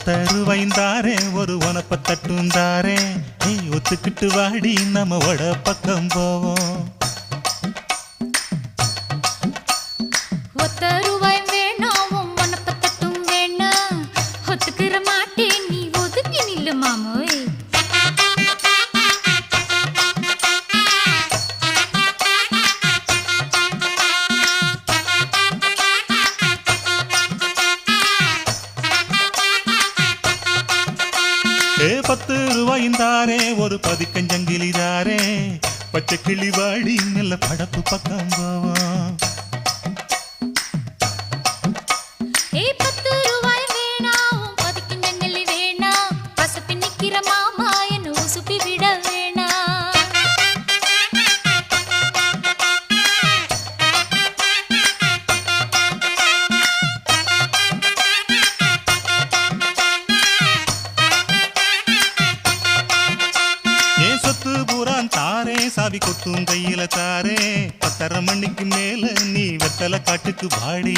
10 ரூபாய்ந்தாரே ஒரு உனப்ப தட்டுந்தாரே ஒத்துக்கிட்டு வாடி நம்ம வட பக்கம் போவோம். 10 ரூபாய் வேணாம் உனப்ப தட்டும் வேணாம் ஒத்துக்கிற மாட்டேன் நீ ஒதுங்கி நில்லு மாமோய். ஏ 10 ரூபாய்ந்தாரே ஒரு பதிக்கஞ்சங்கிலிதாரே பச்சை கிளி வாடி நல்ல படப்பு பக்கம் போவோம். 10 ரூபாய் வேணாம் பதிக்கஞ்சங்கலி வேணாம் பசப்பி நிக்கிற மாமா என்ன உசுப்பி விட வேணாம். சொத்து பூரான் தாரே சாவி கொத்தும் கையில தாரே 10:30 மணிக்கு மேல நீ வெத்தலை காட்டுக்கு வாடி.